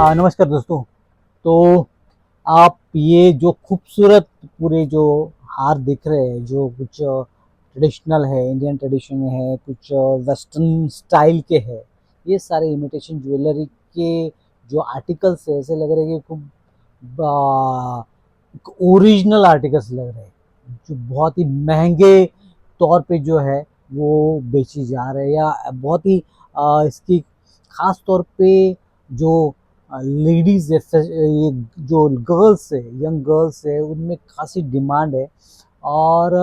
नमस्कार दोस्तों। तो आप ये जो खूबसूरत पूरे जो हार दिख रहे हैं, जो कुछ ट्रेडिशनल है, इंडियन ट्रेडिशन में है, कुछ वेस्टर्न स्टाइल के है, ये सारे इमिटेशन ज्वेलरी के जो आर्टिकल्स है, ऐसे लग रहे हैं कि खूब ओरिजिनल आर्टिकल्स लग रहे हैं, जो बहुत ही महंगे तौर पे जो है वो बेची जा रहे हैं, या बहुत ही इसकी खास तौर पे जो लेडीज़ है, ये जो गर्ल्स है, यंग गर्ल्स है, उनमें खासी डिमांड है। और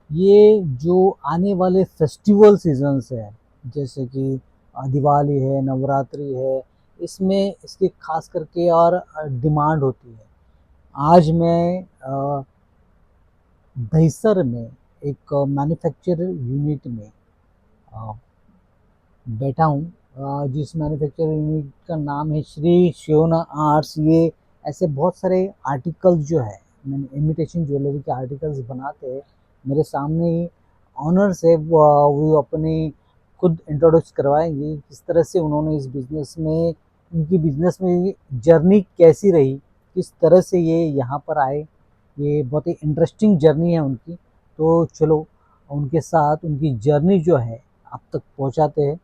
ये जो आने वाले फेस्टिवल सीजन्स है, जैसे कि दिवाली है, नवरात्रि है, इसमें इसकी खास करके और डिमांड होती है। आज मैं दहिसर में एक मैन्युफैक्चर यूनिट में अ, बैठा हूँ, जिस मैन्युफैक्चर यूनिट का नाम है श्री शिवना आर्ट्स। ये ऐसे बहुत सारे आर्टिकल्स जो है, मैंने इमिटेशन ज्वेलरी के आर्टिकल्स बनाते हैं। मेरे सामने ही ऑनर्स है, वो अपने खुद इंट्रोड्यूस करवाएंगे किस तरह से उन्होंने इस बिज़नेस में, उनकी बिज़नेस में जर्नी कैसी रही, किस तरह से ये यहाँ पर आए। ये बहुत ही इंटरेस्टिंग जर्नी है उनकी। तो चलो उनके साथ उनकी जर्नी जो है आप तक पहुँचाते हैं।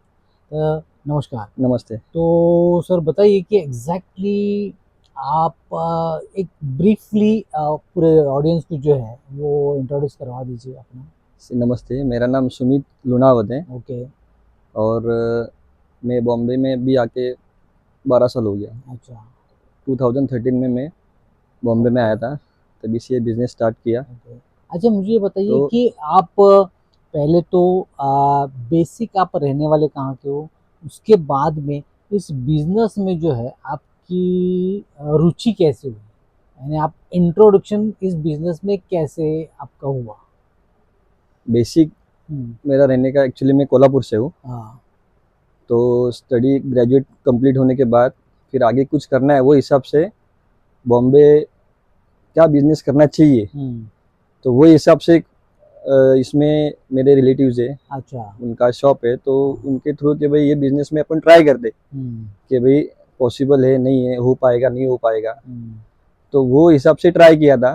नमस्कार। नमस्ते। तो सर बताइए कि एग्जैक्टली आप एक ब्रीफली पूरे ऑडियंस को जो है वो इंट्रोड्यूस करवा दीजिए अपना। नमस्ते, मेरा नाम सुमित लुनावत है ओके। और मैं बॉम्बे में भी आके 12 साल हो गया। अच्छा। 2013 में मैं बॉम्बे में ओके। आया था, तभी से ये बिज़नेस स्टार्ट किया। ओके। अच्छा, मुझे ये बताइए तो कि आप पहले तो बेसिक आप रहने वाले कहाँ के हो, उसके बाद में इस बिजनेस में जो है आपकी रुचि कैसे हुई, यानी आप इंट्रोडक्शन इस बिजनेस में कैसे आपका हुआ। बेसिक हम्म। मेरा रहने का एक्चुअली मैं कोल्हापुर से हूँ। हाँ। तो स्टडी ग्रेजुएट कंप्लीट होने के बाद फिर आगे कुछ करना है, वो हिसाब से बॉम्बे क्या बिज़नेस करना चाहिए, हम्म। तो वो हिसाब से इसमें मेरे रिलेटिव्स है, अच्छा। उनका शॉप है, तो हाँ। उनके थ्रू कि भाई ये बिज़नेस में अपन ट्राई कर दे हम्म। कि भाई पॉसिबल है, नहीं है, हो पाएगा, नहीं हो पाएगा। हम्म। तो वो हिसाब से ट्राई किया था।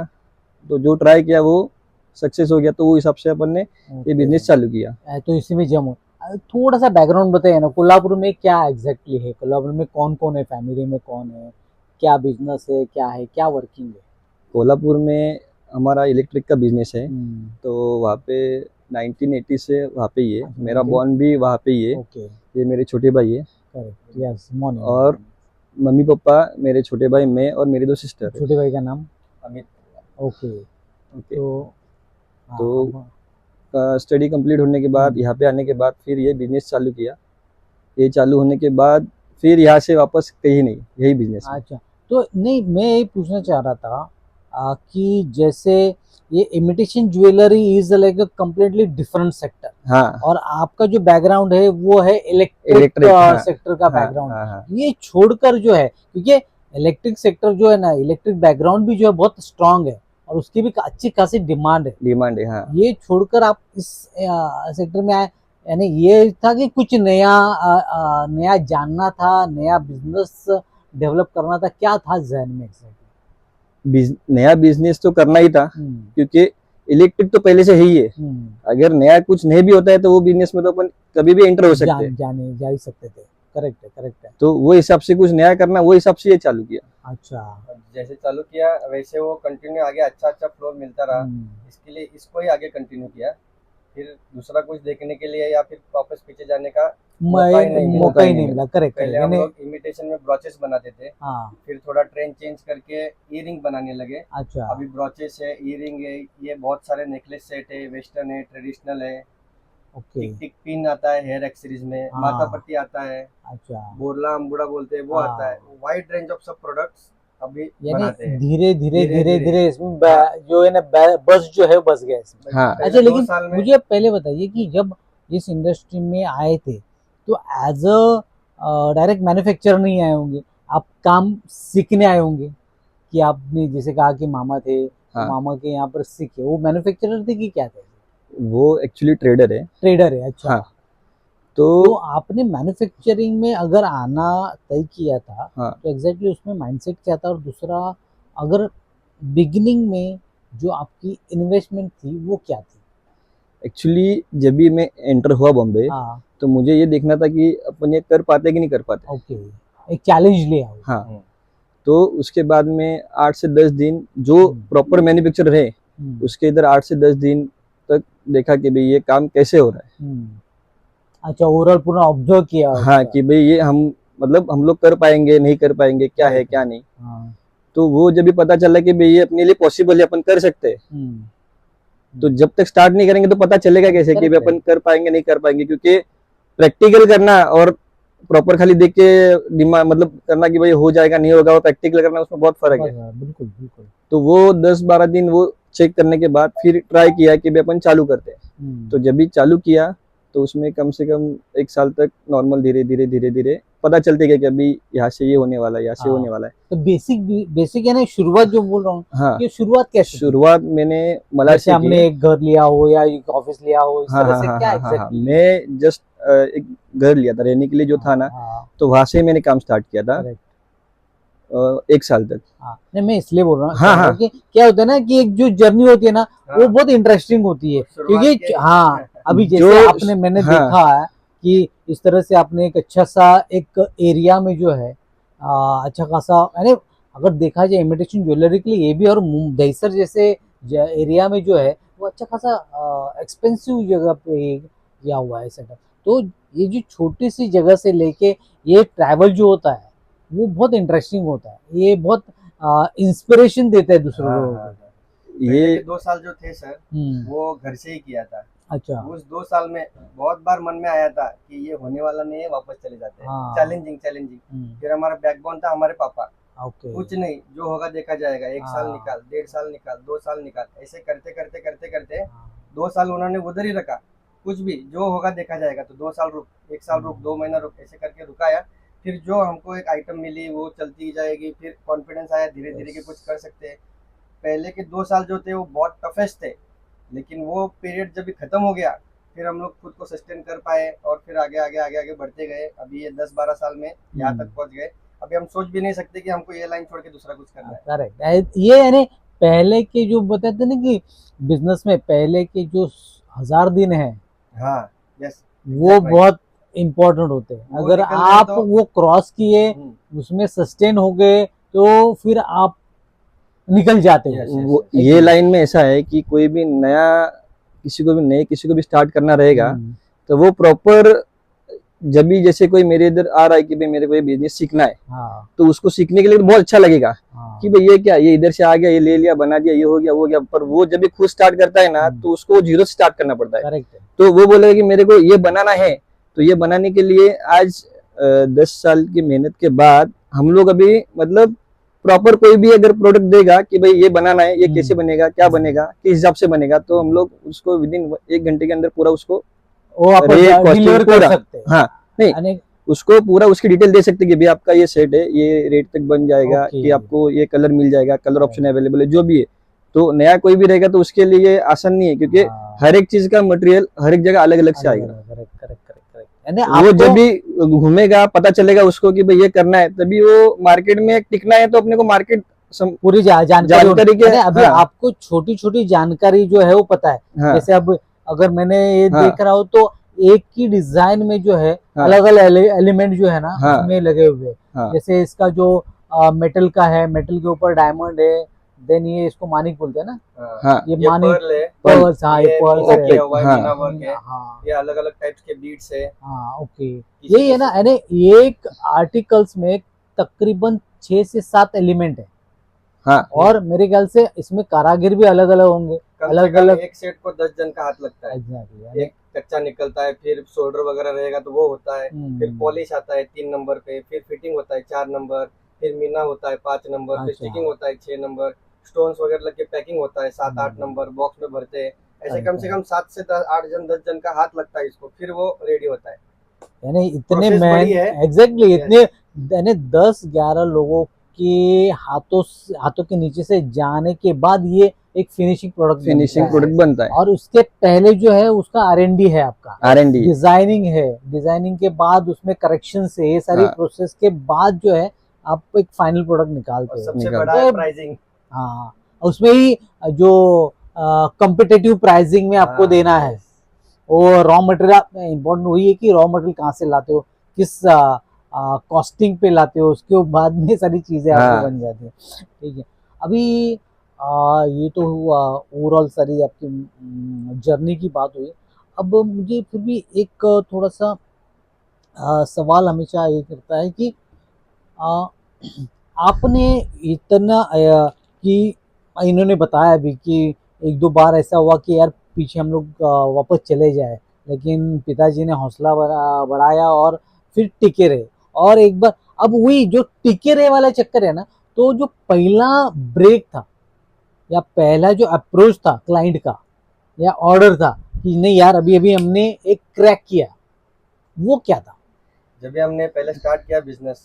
तो जो ट्राई किया वो सक्सेस हो गया, तो वो हिसाब से अपन ने ये ओके। बिजनेस चालू किया। तो इसी में जम थोड़ा सा बैकग्राउंड बताइए ना, कोल्हापुर में क्या एग्जैक्टली है, कोल्हापुर में कौन कौन है, फैमिली में कौन है, क्या बिजनेस है, क्या वर्किंग है। कोल्हापुर में हमारा इलेक्ट्रिक का बिजनेस है। हम्म। तो वहाँ पे 1980 से वहाँ पे ही है, अच्छा, मेरा 19। बॉर्न भी वहाँ पे ही है। ओके। ये मेरे छोटे भाई है, करेक्ट, यस, मॉर्निंग और मॉर्निंग। मम्मी पापा, मेरे छोटे भाई, मैं और मेरी 2 सिस्टर है। छोटे भाई का नाम। अमित। ओके। ओके। तो हाँ, तो अब। स्टडी कंप्लीट होने के बाद, हम्म। यहाँ पे आने के बाद फिर ये बिजनेस चालू किया। ये चालू होने के बाद फिर यहाँ से वापस कहीं नहीं, यही बिजनेस में। अच्छा, तो नहीं, मैं ये पूछना चाह रहा था कि जैसे ये imitation jewellery is like a completely different sector, हाँ, और आपका जो बैकग्राउंड है वो है इलेक्ट्रिक इलेक्ट्रिक, हाँ। सेक्टर का हाँ, बैकग्राउंड। हाँ, हाँ। ये छोड़कर जो है, क्योंकि इलेक्ट्रिक सेक्टर जो है ना, इलेक्ट्रिक बैकग्राउंड भी जो है बहुत स्ट्रांग है, और उसकी भी अच्छी खासी डिमांड है। डिमांड है, हाँ। ये छोड़कर आप इस सेक्टर में आए, यानी ये था कि कुछ नया नया जानना था, नया बिजनेस डेवलप करना था, क्या था जहन में एग्जैक्टली। नया बिजनेस तो करना ही था, हम्म। क्योंकि इलेक्ट्रिक तो पहले से ही है। हम्म। अगर नया कुछ नहीं भी होता है तो वो बिजनेस में तो अपन कभी भी एंटर हो सकते हैं। जाने जा ही सकते थे। करेक्ट है, करेक्ट है। तो वो हिसाब से कुछ नया करना, वो हिसाब से ये चालू किया। अच्छा। जैसे चालू किया वैसे वो कंटिन्यू आगे अच्छा अच्छा फ्लोर मिलता रहा। हम्म। इसके लिए इसको ही आगे कंटिन्यू किया। फिर दूसरा कुछ देखने के लिए या फिर वापस पीछे जाने का मौका ही नहीं मिला। मौका ही नहीं मिला। करेक्ट पहले करेक्ट, हम यानी लोग इमिटेशन में ब्रॉचेस बनाते थे, हाँ। फिर थोड़ा ट्रेंड चेंज करके ई रिंग बनाने लगे। अच्छा। अभी ब्रॉचेस है, ई रिंग है, ये बहुत सारे नेकलेस सेट है, वेस्टर्न है, ट्रेडिशनल है। ओके। टिक टिक पिन आता है हेयर एक्सेसरीज में, माथा हाँ। पट्टी आता है, अच्छा। बोरला अंबुड़ा बोलते हैं वो आता है। हाँ, वाइड रेंज ऑफ सब प्रोडक्ट्स अभी यानी बनाते हैं धीरे धीरे धीरे धीरे धीरे। धीरे इसमें हाँ। जो है ना, बस जो है बस गया इसमें। हाँ। अच्छा, पहले 2 लेकिन साल में मुझे पहले बताइए कि जब इस इंडस्ट्री में आए थे, तो एज अ डायरेक्ट मैन्युफैक्चरर नहीं आए होंगे, आप काम सीखने आए होंगे। कि आपने जैसे कहा कि मामा थे, तो हाँ, मामा के यहाँ पर सीखे, वो मैन्युफैक्चरर थे कि क्या थे। वो एक्चुअली ट्रेडर है। ट्रेडर है, अच्छा। हाँ, तो तो आपने मैन्युफैक्चरिंग में अगर आना तय किया था हाँ तो एग्जैक्टली उसमें माइंडसेट क्या था, और दूसरा अगर बिगिनिंग में जो आपकी इन्वेस्टमेंट थी वो क्या थी? एक्चुअली जब भी मैं एंटर हुआ बॉम्बे हाँ, तो मुझे ये देखना था कि अपन ये कर पाते कि नहीं कर पाते। ओके, एक चैलेंज ले आओ। हाँ, हम्म, तो उसके बाद में 8 से 10 दिन जो प्रॉपर मैन्युफैक्चरर है हम्म, उसके इधर 8 से 10 दिन तक देखा कि भाई ये काम कैसे हो रहा हम्म। अच्छा, ओवरऑल पूरा ऑब्जर्व किया है। हाँ, उसका। कि भाई ये हम मतलब हम लोग कर पाएंगे नहीं कर पाएंगे, क्या है Correct, क्या नहीं। हाँ, तो वो जब भी पता चला कि भाई ये अपने लिए पॉसिबल है, अपन कर सकते हैं। हम्म, तो जब तक स्टार्ट नहीं करेंगे तो पता चलेगा कैसे कि भाई Correct है। अपन कर पाएंगे नहीं कर पाएंगे, क्योंकि प्रैक्टिकल करना और प्रॉपर खाली देख के दिमाग मतलब करना कि भाई हो जाएगा नहीं होगा, और प्रैक्टिकल करना उसमें बहुत फर्क है। बिल्कुल बिल्कुल। तो वो 10-12 दिन वो चेक करने के बाद फिर ट्राई किया कि भाई अपन चालू करते हैं। तो जब भी चालू किया तो उसमें कम से कम 1 साल तक नॉर्मल धीरे धीरे धीरे धीरे पता चलते गया कि अभी यहाँ से ये होने वाला है, यहाँ से हाँ। होने वाला है। तो बेसिक बेसिक है ना, शुरुआत जो बोल रहा हूँ, हाँ, ये शुरुआत कैसे थी? शुरुआत मैंने मलाड जैसे से हमने की। एक घर लिया हो या एक ऑफिस लिया हो, इस हाँ तरह हाँ से हाँ क्या हाँ हाँ हाँ, एग्जैक्टली? मैं जस्ट एक घर लिया था रहने के लिए जो था ना, हाँ, तो वहां से मैंने काम स्टार्ट किया था। करेक्ट। 1 साल तक। हाँ, नहीं मैं इसलिए बोल रहा हूँ, हाँ चाह रहा हूँ हाँ कि क्या होता है ना कि एक जो जर्नी होती है ना वो हाँ, बहुत इंटरेस्टिंग होती है, शुरुआत क्योंकि के हाँ, अभी जो जैसे आपने मैंने हाँ देखा है कि इस तरह से आपने एक अच्छा सा एक एरिया में जो है अच्छा खासा, यानी अगर देखा जाए इमिटेशन ज्वेलरी के लिए ये भी, और दहीसर जैसे एरिया में जो है वो अच्छा खासा एक्सपेंसिव जगह पे किया हुआ है सेटअप। तो ये जो छोटी सी जगह से लेके ये ट्रैवल जो होता है वो बहुत इंटरेस्टिंग होता है, ये बहुत इंस्पिरेशन देता है दूसरे हाँ, लोगों हाँ, को। पहले के ये 2 साल जो थे सर हम्म, वो घर से ही किया था। अच्छा, उस 2 साल में बहुत बार मन में आया था कि ये होने वाला नहीं है, वापस चले जाते हैं। हाँ, चैलेंजिंग चैलेंजिंग। फिर हमारा बैकबोन था हमारे पापा। ओके, कुछ नहीं, जो होगा देखा जाएगा। 1 साल हाँ, निकाल, 1.5 साल निकाल, 2 साल निकाल, ऐसे करते करते करते करते 2 साल उन्होंने उधर ही रखा। कुछ भी जो होगा देखा जाएगा, तो 2 साल रुक, 1 साल रुक, 2 महीना रुक, ऐसे करके रुकाया। फिर जो हमको एक आइटम मिली वो चलती जाएगी। फिर कॉन्फिडेंस आया धीरे धीरे कि कुछ कर सकते हैं। पहले के 2 साल जो थे वो बहुत टफेस्ट थे, लेकिन वो पीरियड जब भी खत्म हो गया फिर हम लोग खुद को सस्टेन कर पाए और फिर आगे आगे आगे आगे बढ़ते गए। अभी ये 10-12 साल में यहाँ तक पहुँच गए। अभी हम सोच भी नहीं सकते कि हमको ये लाइन छोड़ के दूसरा कुछ करना है। करेक्ट। ये यानी पहले के जो बताते ना कि बिजनेस में पहले के जो 1000 दिन है हाँ, यस, वो exact right। बहुत इम्पोर्टेंट होते हैं। वो अगर निकल रहे आप तो वो क्रॉस किए, उसमें सस्टेन हो गए, तो फिर आप निकल जाते हो। यस यस वो यस। ये लाइन में ऐसा है कि कोई भी नया किसी को भी स्टार्ट करना रहेगा हम्म, तो वो प्रॉपर जब भी जैसे कोई मेरे इधर आ रहा है कि भाई मेरे को ये बिजनेस सीखना है, हाँ, तो उसको सीखने के लिए तो बहुत अच्छा लगेगा हाँ, कि भाई ये क्या, ये इधर से आ गया, ये ले लिया, बना दिया, ये हो गया वो हो गया। पर वो जब भी खुद स्टार्ट करता है ना तो उसको जीरो से स्टार्ट करना पड़ता है। करेक्ट है। तो वो बोलेगा कि मेरे को ये बनाना है, तो ये बनाने के लिए आज 10 साल की मेहनत के बाद हम लोग अभी मतलब प्रॉपर कोई भी अगर प्रोडक्ट देगा कि भाई ये बनाना है, ये कैसे बनेगा, क्या बनेगा, किस हिसाब से बनेगा, तो हम लोग उसको विद इन 1 घंटे के अंदर पूरा उसको वो आप रेट कॉस्टिंग डिलीवर कर पूरा, सकते हैं। हाँ नहीं यानी उसको पूरा उसकी डिटेल दे सकते हैं कि भाई आपका ये सेट है, ये रेट तक बन जाएगा, ओके, कि आपको ये कलर मिल जाएगा, कलर ऑप्शन अवेलेबल है, जो भी है। तो नया कोई भी रहेगा तो उसके लिए आसान नहीं है, क्योंकि हाँ, हर एक चीज का मटेरियल हर एक जगह अलग अलग से आएगा। Correct correct correct correct. यानी वो आपको जब भी घूमेगा पता चलेगा उसको कि भाई ये करना है, तभी वो मार्केट में टिकना है, तो अपने को मार्केट पूरी जानकारी जानकारी के, यानी अभी हाँ आपको छोटी छोटी जानकारी जो है वो पता है। हाँ जैसे अब अगर मैंने ये हाँ देख रहा हूँ तो एक ही डिजाइन में जो है हाँ अलग अलग एलिमेंट जो है ना हाँ उसमें लगे हुए हैं। हाँ जैसे इसका जो मेटल का है, मेटल के ऊपर डायमंड है, देन ये इसको मानिक बोलते हैं ना, हाँ ये ये मानिक पर्ल है, पर्ल्स, हाँ ये ये पर्ल्स मीना है, किया हुआ है, हाँ मीना वर्क है। हाँ ये अलग अलग टाइप्स के बीड्स है। हाँ, ओके। किसी यही है ना, यानी एक आर्टिकल्स में तकरीबन 6 से 7 एलिमेंट है, हाँ और मेरे ख्याल से इसमें कारागिर भी अलग अलग होंगे, कम से अलग कम अलग। एक सेट को 10 जन का हाथ लगता है। एग्जैक्टली, एक कच्चा निकलता है, फिर शोल्डर वगैरह रहेगा तो वो होता है, फिर पॉलिश आता है 3 नंबर पे, फिर फिटिंग होता है 4 नंबर, फिर मीना होता है 5 नंबर, फिर अच्छा, स्टिकिंग होता है 6 नंबर, स्टोन्स वगैरह लग के पैकिंग होता है 7-8 नंबर, बॉक्स में भरते हैं। ऐसे कम से कम 7 से 8 जन 10 जन का हाथ लगता है इसको, फिर वो रेडी होता है। यानी इतने प्रोसेस मैन, बड़ी है। Exactly Yes. इतने यानी 10-11 लोगों आपके हाथों के नीचे से जाने के बाद ये एक फिनिशिंग प्रोडक्ट फिनिशिंग प्रोडक्ट बनता है। और उसके पहले जो है उसका R&D है आपका, R&D डिजाइनिंग है, डिजाइनिंग के बाद उसमें करेक्शन से ये सारी हाँ। प्रोसेस के बाद जो है आप एक फाइनल प्रोडक्ट निकालते और हो। सबसे निकाल- बड़ा है तो प्राइसिंग। हाँ, उसमें ही जो कॉम्पिटिटिव प्राइसिंग में आपको देना है, वो रॉ मटेरियल इम्पोर्टेंट वही है कि रॉ मटेरियल कहाँ से लाते हो, किस कॉस्टिंग पे लाते हो, उसके बाद में सारी चीज़ें आपको हाँ। बन जाती है। ठीक है, अभी ये तो हुआ ओवरऑल सारी आपकी जर्नी की बात हुई। अब मुझे फिर भी एक थोड़ा सा सवाल हमेशा ये करता है कि आ, आपने इतना कि इन्होंने बताया भी कि एक दो बार ऐसा हुआ कि यार पीछे हम लोग वापस चले जाए, लेकिन पिताजी ने हौसला बढ़ाया और फिर टिके रहे। और एक बार अब वही जो टिके रहे वाला चक्कर है ना, तो जो पहला ब्रेक था या पहला जो अप्रोच था क्लाइंट का या ऑर्डर था कि नहीं यार अभी अभी हमने एक क्रैक किया, वो क्या था? जब भी हमने पहले स्टार्ट किया बिजनेस,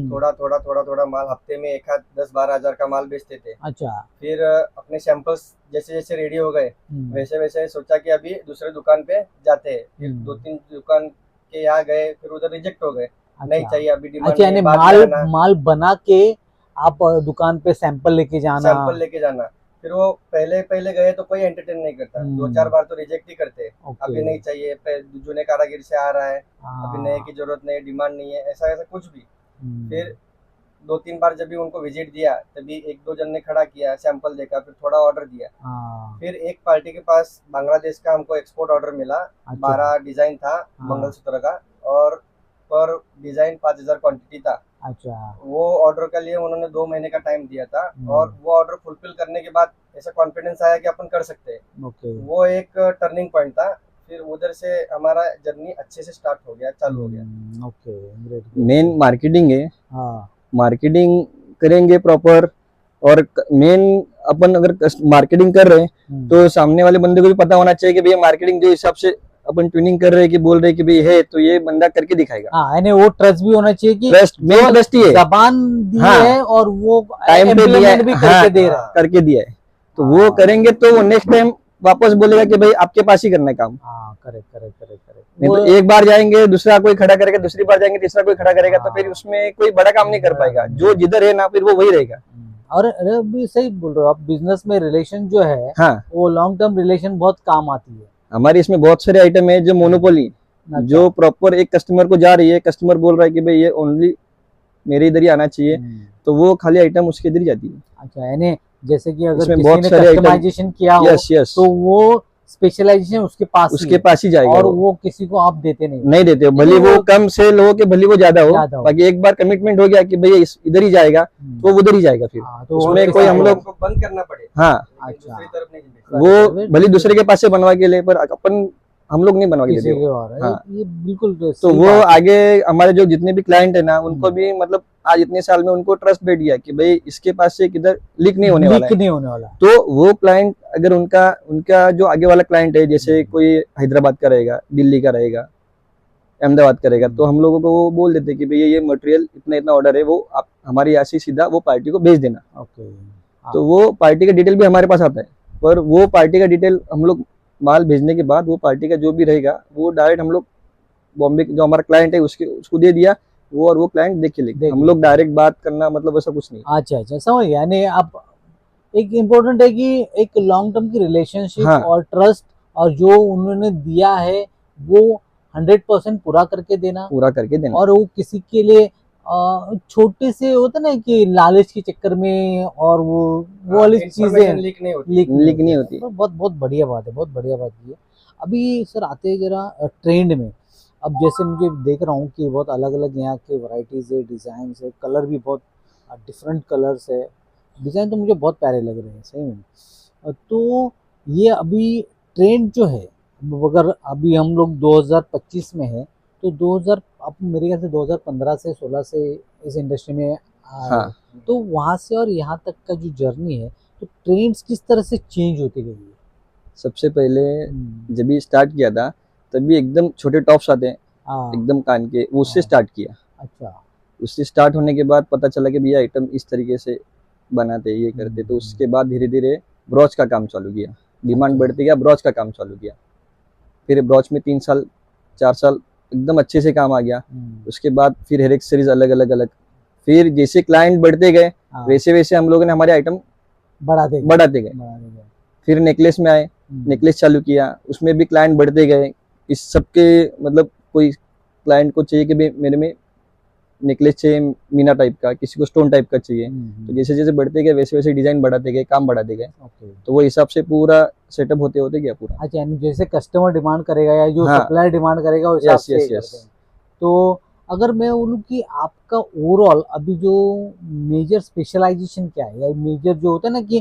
थोड़ा थोड़ा माल हफ्ते में 10-12 हजार का माल बेचते थे। अच्छा। फिर अपने सैंपल्स जैसे जैसे रेडी हो गए, वैसे वैसे सोचा कि अभी दूसरे दुकान पे जाते हैं। फिर 2-3 दुकान के यहाँ गए, फिर उधर रिजेक्ट हो गए। नहीं चाहिए अभी, डिमांड अच्छा, नहीं यानी है, बाद में आना। माल बना के आप दुकान पे सैंपल लेके जाना। सैंपल लेके जाना। फिर वो पहले पहले गए तो कोई एंटरटेन नहीं करता, 2-4 बार तो रिजेक्ट ही करते हैं। ओके। अभी नहीं चाहिए, जूने कारागिर से आ रहा है, अभी नए हाँ। की जरूरत नहीं, डिमांड नहीं है, ऐसा ऐसा कुछ भी। हम्म। फिर 2-3 बार जब भी उनको विजिट दिया, तभी 1-2 जन ने खड़ा किया, सैंपल देखा, फिर थोड़ा ऑर्डर दिया। हाँ। फिर एक पार्टी के पास बांग्लादेश का हमको एक्सपोर्ट ऑर्डर मिला। अच्छा। 12 डिजाइन था मंगलसूत्र का, और पर डिजाइन 5000 क्वांटिटी था। अच्छा। वो ऑर्डर के लिए उन्होंने 2 महीने का टाइम दिया था, और वो ऑर्डर फुलफिल करने के बाद ऐसा कॉन्फिडेंस आया कि अपन कर सकते हैं। ओके। वो एक टर्निंग पॉइंट था। फिर उधर से हमारा जर्नी अच्छे से स्टार्ट हो गया, चालू हो गया। Okay, great. मेन मार्केटिंग है। हाँ। मार्केटिंग करेंगे प्रॉपर, और मेन अपन अगर मार्केटिंग कर रहे हैं तो सामने वाले बंदे को भी पता होना चाहिए कि भैया मार्केटिंग जो हिसाब से अपन ट्यूनिंग कर रहे हैं कि बोल रहे हैं कि भाई है, तो ये बंदा करके दिखाएगा। हाँ, यानी वो ट्रस्ट भी होना चाहिए कि ट्रस्ट, मेन ट्रस्ट ही है। जबान दी हाँ। है और वो टाइम पे दिया है, implement भी हाँ, करके दे रहा है। करके दिया है, तो हाँ। वो करेंगे तो वो नेक्स्ट टाइम वापस बोलेगा कि भाई आपके पास ही करना है काम। हाँ, करेक्ट करेक्ट करेक्ट करेक्ट। नहीं तो एक बार जाएंगे, दूसरा कोई खड़ा करेगा, दूसरी बार जाएंगे, तीसरा कोई खड़ा करेगा, तो फिर उसमें कोई बड़ा काम नहीं कर पाएगा। जो जिधर है ना, फिर वो वही रहेगा। और अरे भी सही बोल रहे हो आप, बिजनेस में रिलेशन जो है हाँ, वो लॉन्ग टर्म रिलेशन बहुत काम आती है। हमारी इसमें बहुत सारे आइटम है जो मोनोपोली, जो प्रॉपर एक कस्टमर को जा रही है, कस्टमर बोल रहा है कि भाई ये ओनली मेरे इधर ही आना चाहिए, तो वो खाली आइटम उसके इधर ही जाती है। अच्छा, यानी जैसे कि अगर इसमें किसी बहुत ने सारे कस्टमाइजेशन किया हो, यस यस, तो वो स्पेशलाइजेशन उसके पास ही जाएगा, और वो किसी को आप देते नहीं। नहीं देते हो, भले वो कम सेल हो कि भले वो ज्यादा ज्यादा हो, हो। बाकी एक बार कमिटमेंट हो गया कि भैया इधर ही जाएगा, तो उधर ही जाएगा। फिर तो उसमें कोई हम लोग को बंद करना पड़े, हाँ, लेकिन दूसरी तरफ नहीं बेचना। वो भले दूसरे के पास से बनवा के ले, पर अपन हम लोग नहीं बनवा के किसी देते के वो। और हाँ। ये बिल्कुल तो सही वो बात है। आगे हमारे जो जितने भी क्लाइंट है ना, उनको भी मतलब आज इतने साल में उनको ट्रस्ट बैठ गया कि भाई इसके पास से किधर लीक नहीं होने वाला है। नहीं होने वाला। तो वो क्लाइंट अगर उनका जो आगे वाला क्लाइंट है, जैसे कोई हैदराबाद का रहेगा, दिल्ली का रहेगा, अहमदाबाद का रहेगा, तो हम लोगों को वो बोल देते कि भैया ये मटेरियल इतना इतना ऑर्डर है, वो आप हमारे यहाँ से सीधा वो पार्टी को भेज देना। ओके। तो वो पार्टी का डिटेल भी हमारे पास आता है, पर वो पार्टी का डिटेल हम लोग माल भेजने के बाद वो पार्टी का जो भी रहेगा वो डायरेक्ट हम लोग बॉम्बे जो हमारा क्लाइंट है उसको दे दिया, वो और वो क्लाइंट देख के लेंगे। हम लोग डायरेक्ट बात करना मतलब ऐसा कुछ नहीं। अच्छा अच्छा, समझ गया। यानी आप एक इम्पोर्टेंट है कि एक लॉन्ग टर्म की रिलेशनशिप हाँ। और ट्रस्ट, और जो उन्होंने दिया है वो 100% पूरा करके देना। और वो किसी के लिए छोटे से होता ना कि लालच के चक्कर में, और वो वाली चीजें लीक नहीं होती। तो बहुत बहुत बढ़िया बात है, बहुत बढ़िया बात की है। अभी सर आते हैं जरा ट्रेंड में। अब जैसे मुझे देख रहा हूँ कि बहुत अलग अलग यहाँ के वैरायटीज़ है, डिज़ाइन है, कलर भी बहुत डिफरेंट कलर्स है। डिज़ाइन तो मुझे बहुत प्यारे लग रहे हैं सही में। तो ये अभी ट्रेंड जो है, अगर अभी हम लोग 2025 में है, तो 2000 अब मेरे ख्याल से 2015 से 16 से इस इंडस्ट्री में हाँ। तो वहाँ से और यहाँ तक का जो जर्नी है, तो ट्रेंड्स किस तरह से चेंज होती गई है? सबसे पहले जब भी स्टार्ट किया था, तभी एकदम छोटे टॉप्स आते हैं, एकदम कान के, उससे स्टार्ट किया। अच्छा। उससे स्टार्ट होने के बाद पता चला कि भैया आइटम इस तरीके से बनाते ये करते, तो उसके बाद धीरे धीरे ब्रॉच का काम चालू किया, डिमांड अच्छा। बढ़ती गया, ब्रॉच का काम चालू किया। फिर ब्रॉच में 3 साल 4 साल एकदम अच्छे से काम आ गया। उसके बाद फिर हर एक सीरीज अलग अलग अलग, फिर जैसे क्लाइंट बढ़ते गए हाँ, वैसे वैसे हम लोगों ने हमारे आइटम बढ़ाते गए, बढ़ाते गए। बढ़ाते गए। फिर नेकलेस में आए, नेकलेस चालू किया, उसमें भी क्लाइंट बढ़ते गए। इस सब के मतलब कोई क्लाइंट को चाहिए कि भाई मेरे में नेकलेस चाहिए मीना टाइप का, किसी को स्टोन टाइप का चाहिए, तो जैसे जैसे बढ़ते गए वैसे वैसे डिजाइन बढ़ाते गए, काम बढ़ाते गए, ओके। तो वो हिसाब से पूरा सेटअप होते होते गया पूरा। अच्छा, यानी जैसे कस्टमर डिमांड करेगा या जो हाँ। सप्लायर डिमांड करेगा उस हिसाब यस से यस करते यस। हैं। तो अगर मैं बोलूँ कि आपका ओवरऑल अभी जो मेजर स्पेशलाइजेशन क्या है, या मेजर जो होता है ना कि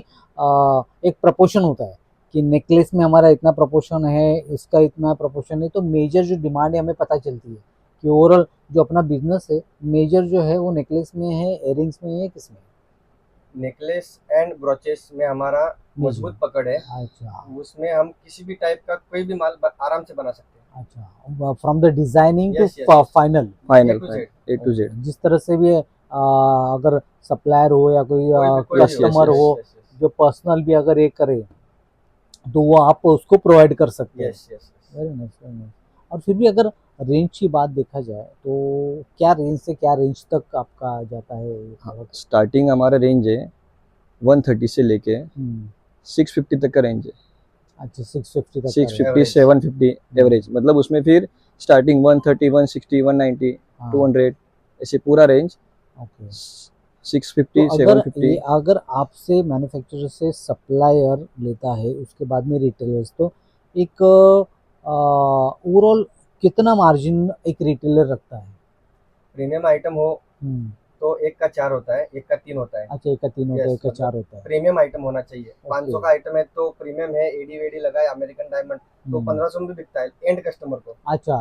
एक प्रपोर्शन होता है कि नेकलेस में हमारा इतना प्रपोर्शन है, इसका इतना प्रपोर्शन है, तो मेजर जो डिमांड है हमें पता चलती है कि ओवरऑल जो अपना बिजनेस है मेजर जो है वो नेकलेस में है, इयरिंग्स में है, किस में? नेकलेस एंड ब्रोचेस में हमारा मजबूत पकड़ है। अच्छा उसमें हम किसी भी टाइप का कोई भी माल आराम से बना सकते हैं। अच्छा, from the designing to Yes, yes, yes. Final, final to Z. A to Z. जिस तरह से भी अगर सप्लायर हो या कोई कोई भी कस्टमर yes, हो yes, yes, जो पर्सनल भी अगर ये करे तो वो आप उसको प्रोवाइड कर सकते हैं। yes, yes, yes. Very nice, very nice. और फिर भी अगर रेंज की बात देखा जाए तो क्या रेंज से क्या रेंज तक आपका जाता है ये product? स्टार्टिंग हमारा रेंज है 130 से लेके हम्म, 650 तक का रेंज है। अच्छा 650 तक का 650 Average. 750 एवरेज, मतलब उसमें फिर स्टार्टिंग 130 160 190 हाँ, 200 ऐसे पूरा रेंज, ओके। 650 तो अगर 750। अगर आपसे मैन्युफैक्चरर से सप्लायर लेता है उसके बाद में रिटेलर्स, तो एक ओवरऑल कितना मार्जिन एक रिटेलर रखता है? प्रीमियम आइटम हो हम्म, तो एक का 4 होता है, एक का 3 होता है। अच्छा, एक का 3 होता है, Yes, एक का मतलब 4 होता है। प्रीमियम आइटम होना चाहिए। 500 का आइटम है तो प्रीमियम है, एडी वेडी लगा है, अमेरिकन डायमंड, तो 1500 में भी बिकता है एंड कस्टमर को। अच्छा,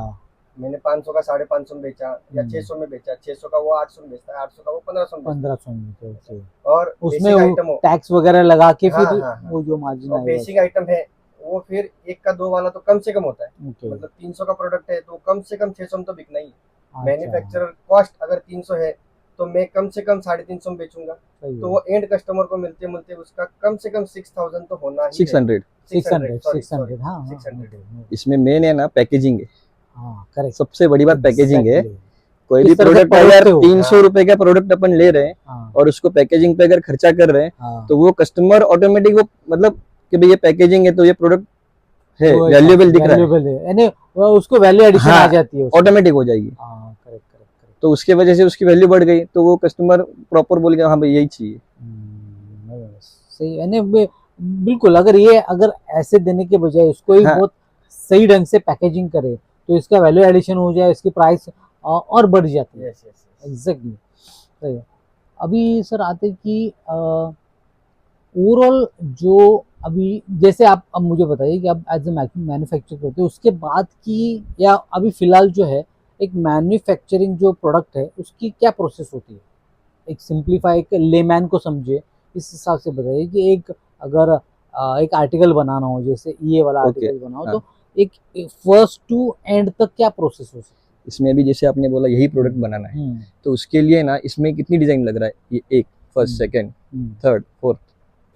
मैंने 500 का 550 में बेचा या हम्म। 600 में बेचा, 600 का वो 800 में बेचता है, 800 का वो 1500 में बेचता 1500 में, ओके। है। और उसमें बेसिक आइटम हो, टैक्स वगैरह लगा के हाँ, फिर हाँ, हाँ। वो जो मार्जिन और आएगा बेसिक आइटम है वो फिर 1 का 2 वाला तो कम से कम होता है। ओके। मतलब 300 का प्रोडक्ट है तो कम से कम 600 में तो बिकना ही है। अच्छा, मैन्युफैक्चरर कॉस्ट अगर 300 है तो मैं कम से कम 350 में बेचूंगा, सही तो है। वो एंड कस्टमर को मिलते मिलते उसका कम से कम 6000 तो होना ही है। 600। 600 sorry, 600, हाँ, 600। इसमें मेन है ना पैकेजिंग है, हाँ, करेक्ट। सबसे बड़ी बात पैकेजिंग है। कोई भी किस तरह से प्रोडक्ट अगर परोसते हो? 300 हाँ। रुपए का प्रोडक्ट अपन ले रहे हैं हाँ, और उसको पैकेजिंग पे अगर खर्चा कर रहे हैं, हाँ, तो वो कस्टमर ऑटोमेटिक वो मतलब कि भाई ये पैकेजिंग है तो ये प्रोडक्ट है, वो वैल्यूएबल दिख रहा है, valuable है, यानी वो उसको वैल्यू एडिशन हाँ, आ जाती है उसमें। ऑटोमेटिक हो जाएगी। हाँ, करेक्ट, करेक्ट, करेक्ट। तो उसके वजह से उसकी वैल्यू बढ़ गई, तो वो कस्टमर प्रॉपर बोल गया हाँ भाई यही चाहिए। सही, यानी बिल्कुल, अगर ऐसे देने के बजाय इसको ही हाँ। बहुत सही ढंग से पैकेजिंग करे तो इसका वैल्यू एडिशन हो जाए, इसकी प्राइस और बढ़ जाती है। यस यस एग्जैक्टली, सही है। अभी सर आते कि ओवरऑल जो अभी जैसे आप अब मुझे बताइए कि आप एज ए मैन्युफैक्चर करते हो, उसके बाद की या अभी फिलहाल जो है एक मैन्युफैक्चरिंग जो प्रोडक्ट है उसकी क्या प्रोसेस होती है? एक सिंप्लीफाई, एक लेमैन को समझे इस हिसाब से बताइए कि एक अगर एक आर्टिकल बनाना हो, जैसे ये वाला ओके, आर्टिकल बनाओ, हाँ। तो एक फर्स्ट टू एंड तक क्या प्रोसेस हो सकती इसमें भी जैसे आपने बोला यही प्रोडक्ट बनाना है, है? तो उसके लिए ना इसमें कितनी डिजाइन लग रहा है, ये एक first second third fourth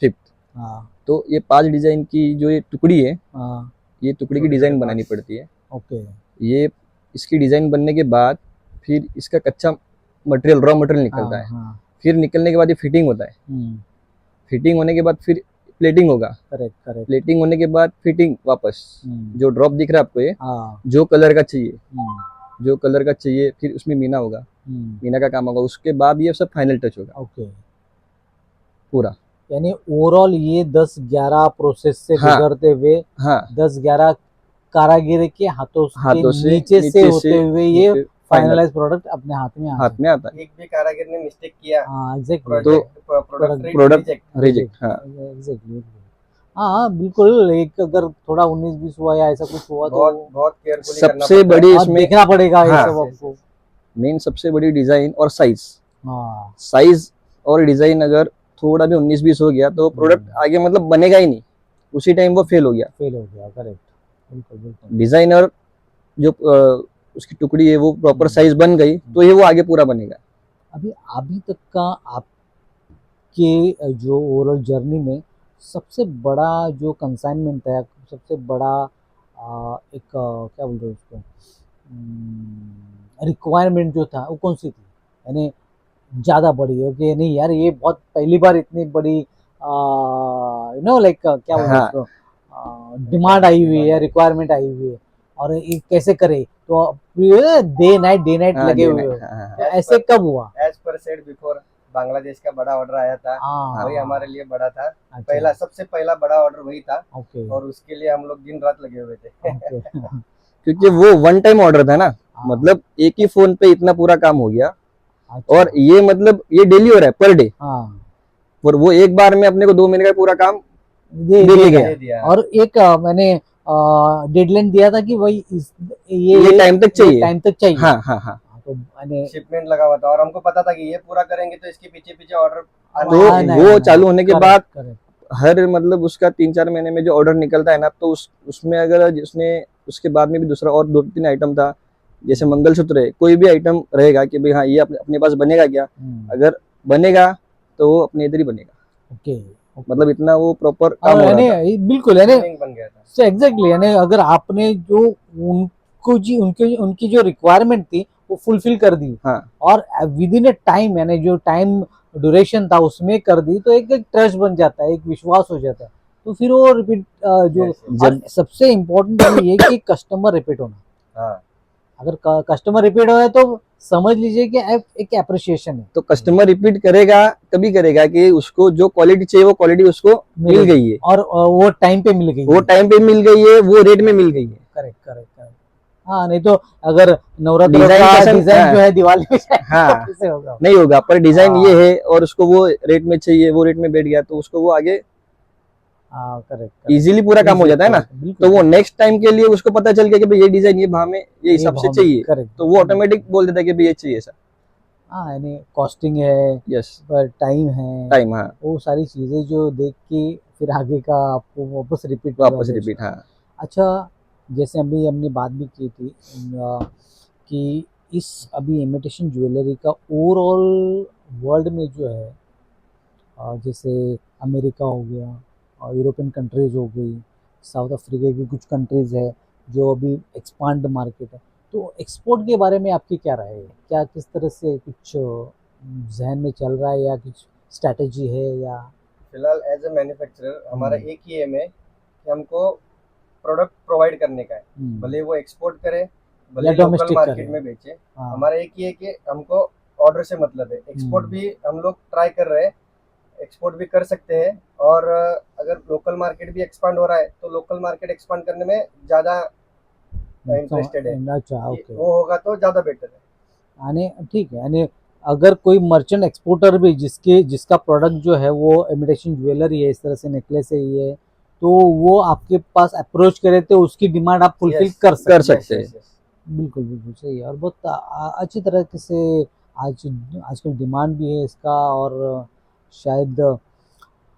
fifth, हाँ, तो ये 5 डिजाइन की जो ये टुकड़ी है, हाँ, ये टुकड़ी की डिजाइन बनानी पड़ती है। ओके, ये इसकी डिजाइन बनने के बाद फिर इसका कच्चा मटेरियल रॉ मटेरियल निकलता है, हाँ, फिर निकलने के बाद ये फिटिंग होता है, फिटिंग होने के बाद फिर प्लेटिंग होगा, करेक्ट, करेक्ट, प्लेटिंग होने के बाद फिटिंग वापस, जो ड्रॉप दिख रहा है आपको ये हाँ, जो कलर का चाहिए, जो कलर का चाहिए फिर उसमें मीना होगा, मीना का काम होगा, उसके बाद ये सब फाइनल टच होगा ओके। पूरा। यानी ओवरऑल ये 10-11 प्रोसेस से हाँ, गुजरते हुए हाँ 10-11 कारागिर के हाथों हाथों के से नीचे से होते हुए ये फिर फाइनलाइज प्रोडक्ट अपने हाथ में आ हाथ में आता है। एक भी कारागिर ने मिस्टेक किया, हाँ, एग्जैक्टली, तो प्रोडक्ट प्रोडक्ट रिजेक्ट। रिजेक्ट, हाँ एग्जैक्टली, हाँ, बिल्कुल। एक अगर थोड़ा 19-20 हुआ या ऐसा कुछ हुआ तो बहुत बहुत केयरफुली करना सबसे पड़ता है। बड़ी आप इसमें देखना पड़ेगा ये हाँ, सब आपको। मेन सबसे बड़ी डिजाइन और साइज, हाँ, साइज और डिजाइन अगर थोड़ा भी 19-20 हो गया तो प्रोडक्ट आगे मतलब बनेगा ही नहीं, उसी टाइम वो फेल हो गया। फेल हो गया, करेक्ट, बिल्कुल, बिल्कुल। डिजाइनर जो उसकी टुकड़ी है वो प्रॉपर साइज बन गई तो ये वो आगे पूरा बनेगा। अभी अभी तक का आपके जो ओवरऑल जर्नी में सबसे बड़ा जो कंसाइनमेंट है, सबसे बड़ा एक क्या बोलते हैं उसको, रिक्वायरमेंट जो था वो कौन सी थी, यानी ज़्यादा बड़ी है कि नहीं यार ये बहुत पहली बार इतनी बड़ी लाइक क्या बोलते हैं हाँ, उसको, डिमांड आई हुई है, रिक्वायरमेंट आई हुई है और ये कैसे करे, तो डे नाइट हाँ, लगे देना हुए है, हो, हाँ, हाँ, तो एज ऐसे पर कब हुआ? As per said before, Bangladesh का बड़ा ऑर्डर आया था, हाँ वही हमारे लिए बड़ा था। अच्छा पहला सबसे पहला बड़ा ऑर्डर वही था, ओके और उसके लिए हम लोग दिन रात लगे हुए थे। ओके क्योंकि वो वन टाइम ऑर्डर था ना, हाँ मतलब एक ही फोन पे इतना पूरा काम हो गया। अच्छा और ये मतलब ये डेली हो रहा है, पर डे, हाँ और वो एक बार में अपने को 2 महीने का पूरा काम दे दे दे गया। दे दिया। और एक मैंने डेडलाइन दिया था कि भाई ये टाइम तक चाहिए। टाइम तक चाहिए। हाँ, हाँ, हाँ। तो मैंने शिपमेंट लगा हुआ था और हमको पता था कि ये पूरा करेंगे तो इसके पीछे पीछे ऑर्डर तो वो चालू होने के बाद करेक्ट हर मतलब उसका 3-4 महीने में जो ऑर्डर निकलता है ना, तो उसमें अगर जिसने उसके बाद में भी दूसरा और 2-3 आइटम था, जैसे मंगलसूत्र है, कोई भी आइटम रहेगा कि भाई हाँ ये अपने पास बनेगा क्या, अगर बनेगा तो वो अपने इधर ही बनेगा। ओके मतलब इतना वो प्रॉपर काम और हो रहा था। यानी बिल्कुल यानी Feeling बन गया था। एग्जैक्टली, यानी अगर आपने जो उनको जी उनके उनकी जो रिक्वायरमेंट थी वो फुलफिल कर दी हाँ, और विद इन ए टाइम, यानी जो टाइम ड्यूरेशन था उसमें कर दी, तो एक एक ट्रस्ट बन जाता है, एक विश्वास हो जाता है, तो फिर वो रिपीट जो Yes, yes. और जब सबसे इम्पोर्टेंट ये कि कस्टमर रिपीट होना। हाँ, अगर कस्टमर रिपीट हो तो समझ लीजिए कि एक अप्रिसिएशन है, तो कस्टमर रिपीट करेगा तभी करेगा कि उसको जो क्वालिटी चाहिए वो क्वालिटी उसको मिल गई है, और वो टाइम पे मिल गई वो टाइम पे मिल गई है, वो रेट में मिल गई है। Correct correct correct. हाँ नहीं तो अगर नवरात्रों डिजाइन का पसंद, डिजाइन जो हाँ, है दिवाली में जाएगा तो हाँ, कैसे होगा? नहीं होगा, पर डिजाइन हाँ ये है और उसको वो रेट में चाहिए, वो रेट में बैठ गया तो उसको वो आगे हाँ करेक्ट इजीली पूरा काम हो जाता है ना। बिल्कुल तो वो नेक्स्ट टाइम के लिए उसको पता चल गया कि भाई ये डिजाइन ये भाव में ये हिसाब से चाहिए, करेक्ट, तो वो ऑटोमेटिक बोल देता है कि भाई ये चाहिए ऐसा। हाँ यानी कॉस्टिंग है, यस, पर टाइम है, टाइम, हाँ, वो सारी चीजें जो देख के फिर आगे का आपको वापस रिपीट पूरा वापस देश रिपीट, का। हाँ। अच्छा, जैसे अभी हमने बात भी की थी कि इस अभी इमिटेशन ज्वेलरी का ओवरऑल वर्ल्ड में जो है जैसे अमेरिका हो गया और यूरोपियन कंट्रीज़ हो गई, साउथ अफ्रीका की कुछ कंट्रीज़ है जो अभी एक्सपांड मार्केट है, तो एक्सपोर्ट के बारे में आपकी क्या राय है? क्या किस तरह से कुछ जहन में चल रहा है या कुछ स्ट्रैटेजी है या फिलहाल एज ए मैन्युफैक्चरर हमारा हम्म, एक ही एम है कि हमको प्रोडक्ट प्रोवाइड करने का है, हम्म, भले वो एक्सपोर्ट करे, या भले लोकल डोमेस्टिक मार्केट करे? में बेचे। हाँ हमारा एक ही है कि हमको ऑर्डर से मतलब है। एक्सपोर्ट हम्म, भी हम लोग ट्राई कर रहे हैं, एक्सपोर्ट भी कर सकते हैं, और अगर लोकल मार्केट भी एक्सपांड हो रहा है तो लोकल मार्केट एक्सपांड करने में ज़्यादा इंटरेस्टेड है अच्छा कि ओके, वो होगा तो ज़्यादा बेटर है। यानी ठीक है, यानी अगर कोई मर्चेंट एक्सपोर्टर भी जिसका प्रोडक्ट जो है वो इमिटेशन ज्वेलरी है, इस तरह से नेकलेस है ये, तो वो आपके पास अप्रोच करे तो उसकी डिमांड आप फुलफिल यस, कर सकते कर हैं। सकते हैं। Yes, yes. बिल्कुल बिल्कुल सही है और बहुत अच्छी तरह से आज आजकल डिमांड भी है इसका। और शायद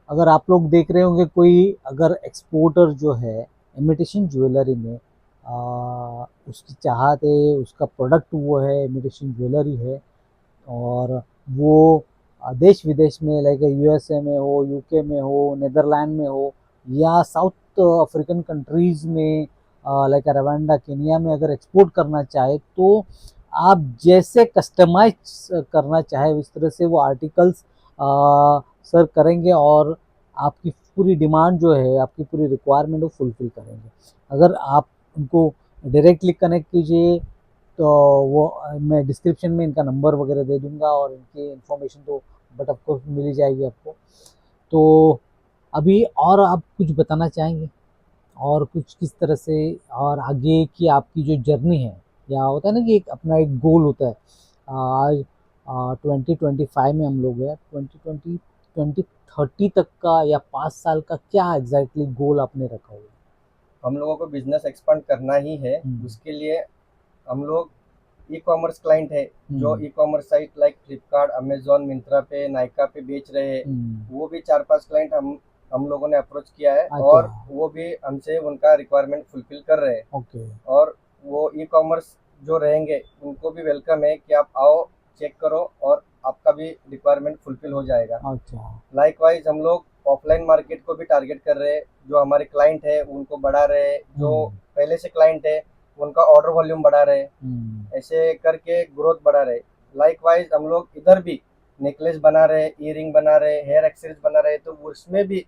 अगर आप लोग देख रहे होंगे कोई अगर एक्सपोर्टर जो है इमिटेशन ज्वेलरी में उसकी चाहत है, उसका प्रोडक्ट वो है इमिटेशन ज्वेलरी है, और वो देश विदेश में लाइक यूएसए में हो, यूके में हो, नीदरलैंड में हो, या साउथ अफ्रीकन कंट्रीज़ में लाइक रवांडा केनिया में अगर एक्सपोर्ट करना चाहे, तो आप जैसे कस्टमाइज करना चाहे उस तरह से वो आर्टिकल्स सर्व करेंगे और आपकी पूरी डिमांड जो है, आपकी पूरी रिक्वायरमेंट वो फुलफिल करेंगे। अगर आप उनको डायरेक्टली कनेक्ट कीजिए तो वो मैं डिस्क्रिप्शन में इनका नंबर वगैरह दे दूंगा और इनकी इन्फॉर्मेशन तो बट ऑफकोर्स मिल ही जाएगी आपको। तो अभी और आप कुछ बताना चाहेंगे और कुछ किस तरह से और आगे की आपकी जो जर्नी है, या होता है ना कि एक अपना एक गोल होता है, आज 2025 में हम लोग हैं, 2030 तक का या 5 साल का क्या एग्जैक्टली गोल आपने रखा हुआ है? हम लोगों को बिजनेस एक्सपांड करना ही है। हम्म, उसके लिए हम लोग ई कॉमर्स क्लाइंट है, जो hmm, e commerce site like Flipkart, Amazon, Myntra पे, नायका पे बेच रहे हैं, हम्म, वो भी 4-5 क्लाइंट हम लोगों ने अप्रोच किया है, अच्छा और वो भी हमसे उनका रिक्वायरमेंट फुलफिल कर रहे हैं। ओके और वो ई कॉमर्स जो रहेंगे उनको भी वेलकम है कि आप आओ, चेक करो और आपका भी रिक्वायरमेंट फुलफिल हो जाएगा। अच्छा। लाइकवाइज हम लोग ऑफलाइन मार्केट को भी टारगेट कर रहे हैं, जो हमारे क्लाइंट है उनको बढ़ा रहे हैं, जो पहले से क्लाइंट है उनका ऑर्डर वॉल्यूम बढ़ा रहे हैं, ऐसे करके ग्रोथ बढ़ा रहे। लाइकवाइज हम लोग इधर भी नेकलेस बना रहे, ईयरिंग बना रहे, हेयर एक्सेसरीज बना रहे, तो उसमें भी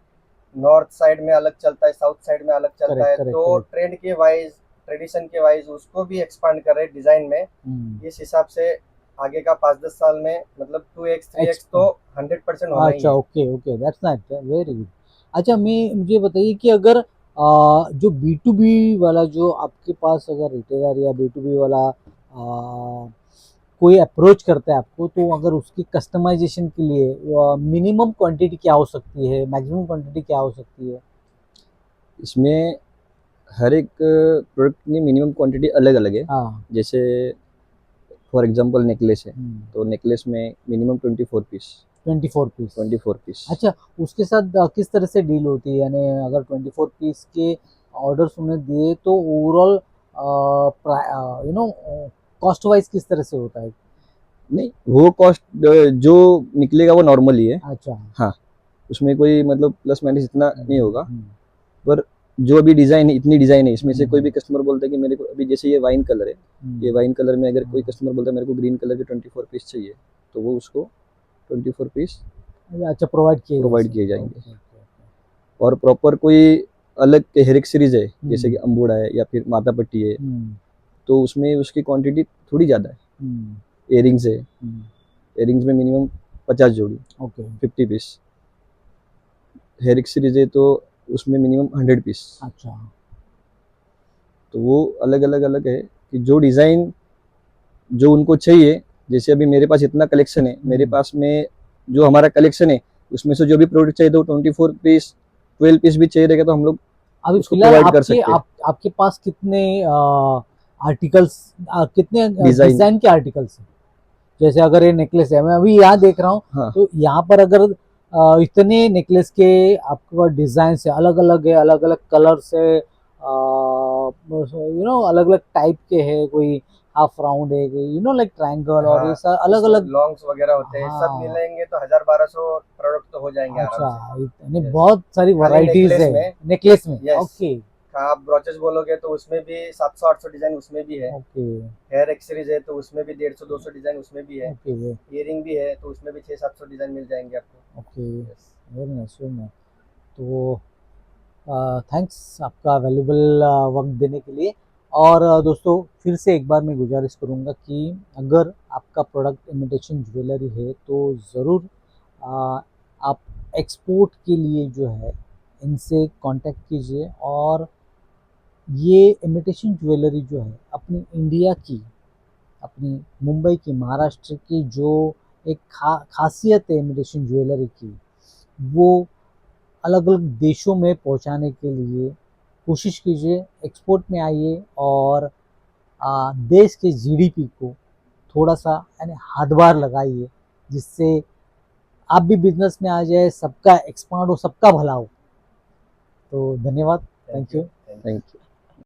नॉर्थ साइड में अलग चलता है, साउथ साइड में अलग चलता है, करेक्ट, तो करेक्ट। ट्रेंड के वाइज, ट्रेडिशन के वाइज उसको भी एक्सपांड कर रहे डिजाइन में। इस हिसाब से आगे का 5-10 साल में मतलब 2x 3x तो 100% होना ही अच्छा, है। Okay, okay, that's nice, very good. अच्छा, मैं मुझे बताइए कि अगर जो B2B वाला जो आपके पास अगर रिटेलर या B2B वाला कोई अप्रोच करता है आपको, तो अगर उसकी कस्टमाइजेशन के लिए मिनिमम क्वांटिटी क्या हो सकती है, मैक्सिमम क्वांटिटी क्या हो सकती है? इसमें हर एक प्रोडक्ट की मिनिमम क्वांटिटी अलग अलग है। हाँ। जैसे फॉर एग्जांपल नेकलेस है, हम्म, तो नेकलेस में मिनिमम 24 पीस। 24 पीस। 24 पीस। अच्छा, उसके साथ किस तरह से डील होती है, यानी अगर 24 पीस के ऑर्डर्स उन्हें दिए तो ओवरऑल कॉस्ट वाइज किस तरह से होता है? नहीं, वो कॉस्ट जो निकलेगा वो नॉर्मल ही है। अच्छा। हाँ, उसमें कोई मतलब प्लस माइनस इतना नहीं होगा। हम्म, पर जो अभी डिज़ाइन है, इतनी डिज़ाइन है, इसमें से कोई भी हम्म, कस्टमर बोलता है कि मेरे को अभी जैसे ये वाइन कलर है, ये वाइन कलर में अगर कोई कस्टमर बोलता है मेरे को ग्रीन कलर के 24 पीस चाहिए, तो वो उसको 24 पीस अच्छा, प्रोवाइड किए जा प्रोवाइड किए सकते हैं। जाएंगे। Okay, okay, okay. और प्रॉपर कोई अलग हेयर एक्सेसरीज है, जैसे कि हम्म, अंबूड़ा है या फिर माथा पट्टी है, हम्म, तो उसमें उसकी क्वांटिटी थोड़ी ज़्यादा है। हम्म, इयरिंग्स है, हम्म, इयरिंग्स में मिनिमम 50 जोड़ी, ओके। 50 पीस। हेयर एक्सेसरीज है तो उसमें मिनिमम 100 पीस। अच्छा। तो वो अलग अलग अलग है कि जो डिज़ाइन जो उनको चाहिए। जैसे अभी मेरे पास इतना कलेक्शन है, मेरे पास में जो हमारा कलेक्शन है उसमें से जो भी प्रोडक्ट चाहिए तो 24 पीस 12 पीस भी चाहिए रहेगा तो हम लोग अभी उसको फिलहाल प्रोवाइड कर सकते हैं। आपके पास कितने आर्टिकल्स, कितने डिज़ाइन। डिजाइन के आर्टिकल्स हैं? जैसे अगर ये नेकलेस है, मैं अभी यहाँ देख रहा हूँ, हाँ, तो यहाँ पर अगर इतने नेकलेस के आपके पास डिजाइन है, अलग अलग है, अलग अलग कलर्स है, अलग अलग टाइप के है, कोई हाफ राउंड है, लाइक ट्रायंगल, और ये हाँ, सब अलग इसमें अलग। लॉन्ग्स वगैरह होते हैं, सब हाँ। मिलेंगे तो 1000-1200 प्रोडक्ट तो हो जाएंगे आराम अच्छा, से। यानी यस, बहुत सारी खाली वैरायटीज नेकलेस है में। नेकलेस में। यस, ओके, आप ब्रोचेस बोलोगे तो उसमें भी 700-800 डिजाइन उसमें भी है। ओके, हेयर एक्सेसरीज है तो उसमें भी 150-200 डिजाइन उसमें भी है। ओके, ईयरिंग भी है तो उसमें भी 600-700 डिजाइन मिल जाएंगे आपको। Okay. Yes. Very nice, very nice. तो थैंक्स आपका वैल्यूबल वक्त देने के लिए। और दोस्तों, फिर से एक बार मैं गुजारिश करूँगा कि अगर आपका प्रोडक्ट इमिटेशन ज्वेलरी है तो ज़रूर आप एक्सपोर्ट के लिए जो है इनसे कांटेक्ट कीजिए। और ये इमिटेशन ज्वेलरी जो है अपनी इंडिया की, अपनी मुंबई की, महाराष्ट्र की जो एक खासियत है इमिटेशन ज्वेलरी की, वो अलग अलग देशों में पहुंचाने के लिए कोशिश कीजिए, एक्सपोर्ट में आइए, और देश के जीडीपी को थोड़ा सा यानी हाथबार लगाइए, जिससे आप भी बिजनेस में आ जाए, सबका एक्सपांड हो, सबका भला हो। तो धन्यवाद, thank thank you, you. Thank you. Thank you.